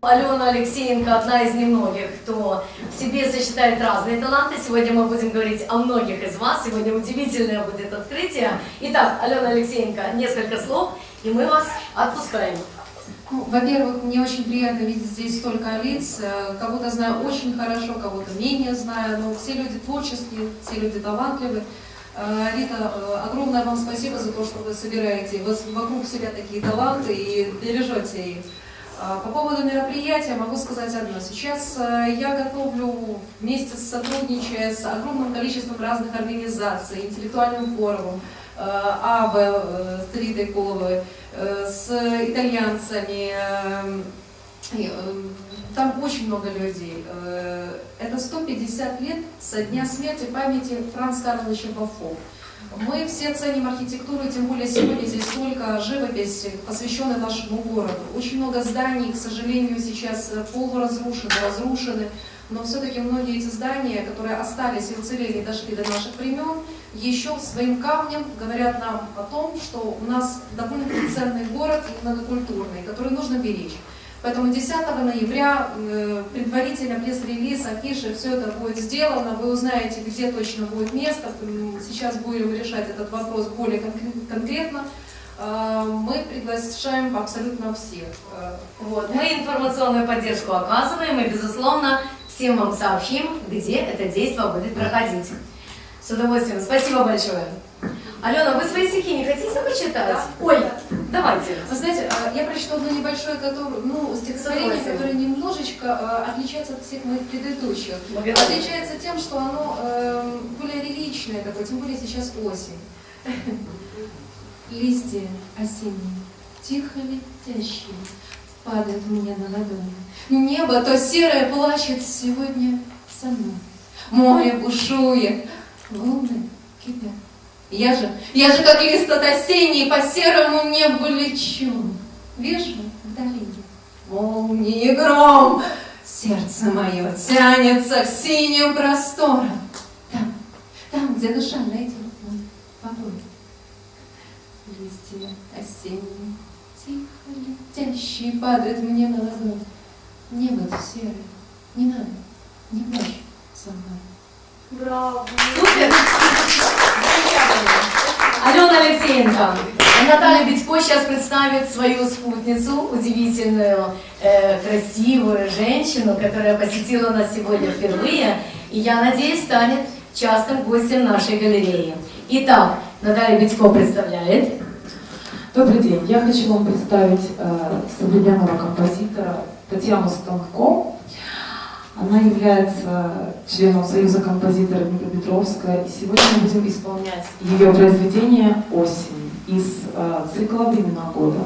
Алена Алексеенко одна из немногих, кто в себе сочетает разные таланты. Сегодня мы будем говорить о многих из вас. Сегодня удивительное будет открытие. Итак, Алена Алексеенко, несколько слов, и мы вас отпускаем. Ну, во-первых, мне очень приятно видеть здесь столько лиц. Кого-то знаю очень хорошо, кого-то менее знаю, но все люди творческие, все люди талантливые. Рита, огромное вам спасибо за то, что вы собираете вокруг себя такие таланты и бережете их. По поводу мероприятия могу сказать одно. Сейчас я готовлю вместе сотрудничая с огромным количеством разных организаций, интеллектуальным форумом, АВА с Ритой Коловой, с итальянцами. Там очень много людей. Это 150 лет со дня смерти памяти Франца Карловича Бафо. Мы все ценим архитектуру, тем более сегодня здесь столько живописи, посвященной нашему городу. Очень много зданий, к сожалению, сейчас полуразрушены, разрушены, но все-таки многие эти здания, которые остались и уцелели, дошли до наших времен, еще своим камнем говорят нам о том, что у нас довольно-таки ценный город и многокультурный, который нужно беречь. Поэтому 10 ноября предварительно пресс-релиз, афиши, все это будет сделано. Вы узнаете, где точно будет место. Сейчас будем решать этот вопрос более конкретно. Мы приглашаем абсолютно всех. Вот. Мы информационную поддержку оказываем и, безусловно, всем вам сообщим, где это действие будет проходить. С удовольствием. Спасибо большое. Алена, вы свои стихи не хотите почитать? Да. Ой, давайте. Вы знаете, я прочитала одно небольшое стихотворение, которое немножечко отличается от всех моих предыдущих. Отличается тем, что оно более лиричное такое, тем более сейчас осень. Листья осенние, тихо летящие, падают мне на ладони. Небо то серое плачет сегодня со мной. Море бушует, волны кипят. Я же как лист от осенний по серому небу лечу. Вижу вдали молнии и гром. Сердце мое тянется к синим просторам. Там, где душа найдет мой покой. Листья осенние, тихо летящие, падают мне на ладонь. Небо серое, не надо, не плачь со мной. Браво! Супер! Алена Алексеенко. Наталья Битько сейчас представит свою спутницу, удивительную, красивую женщину, которая посетила нас сегодня впервые, и, я надеюсь, станет частым гостем нашей галереи. Итак, Наталья Битько представляет. Добрый день. Я хочу вам представить современного композитора Татьяну Станко. Она является членом Союза композиторов Днепропетровска, и сегодня мы будем исполнять ее произведение «Осень» из цикла «Времена года».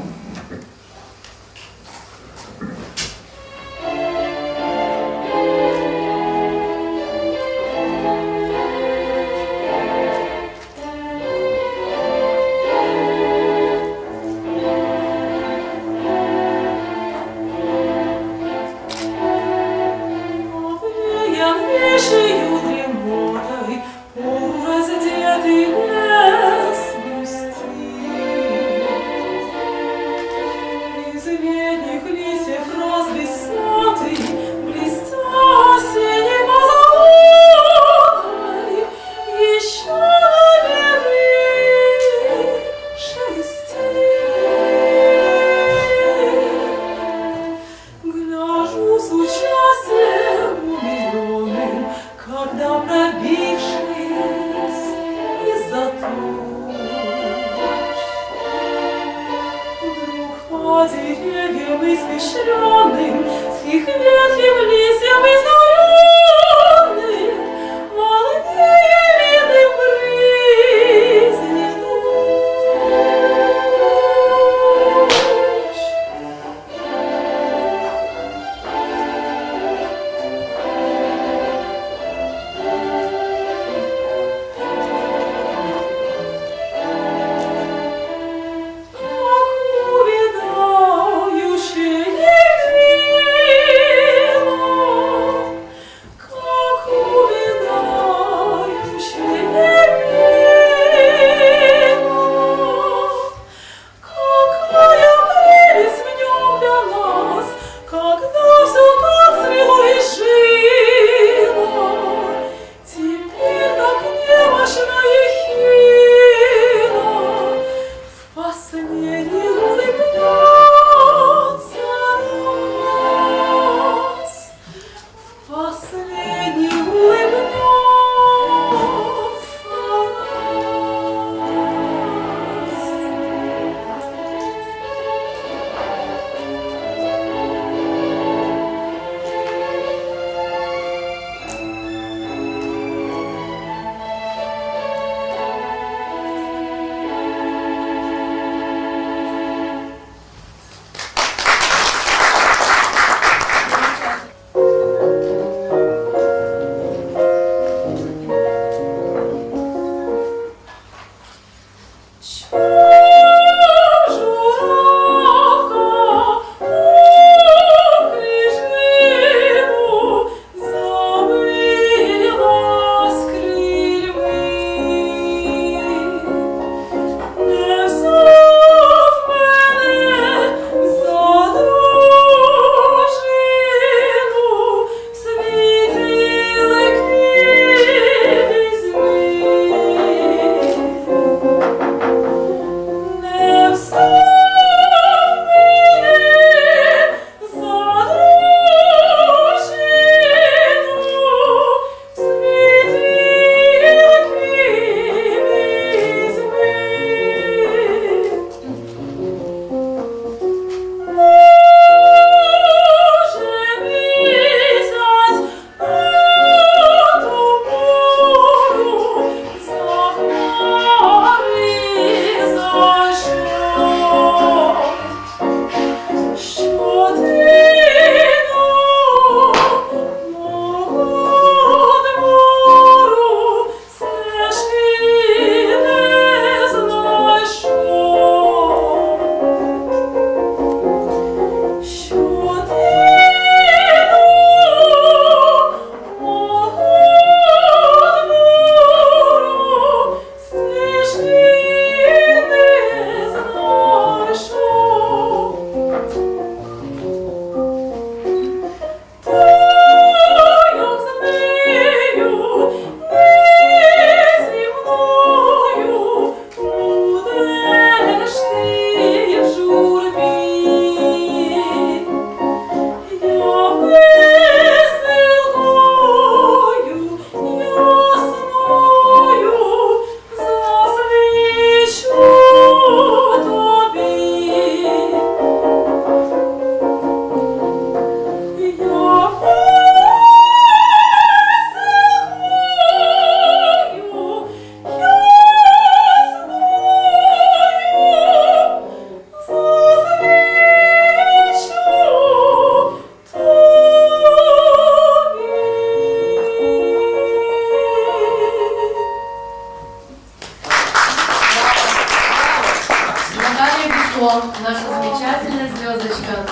наша замечательная звездочка.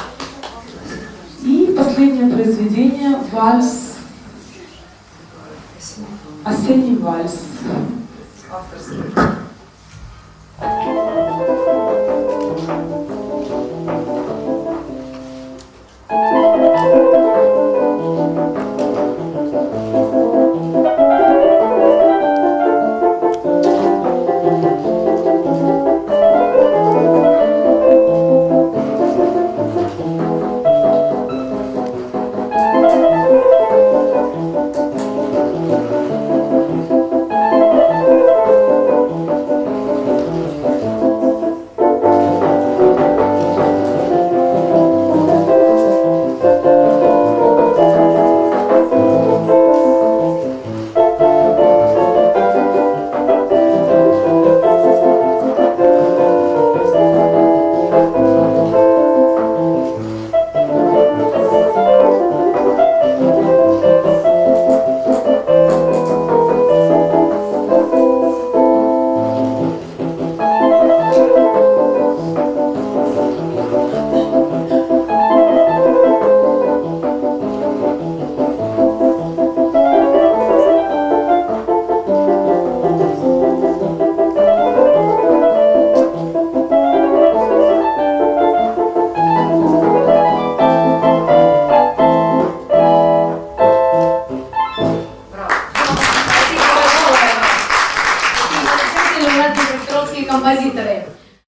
И последнее произведение вальс, осенний вальс. Авторский. Спасибо большое. Такие замечательные у нас днепропетровские композиторы.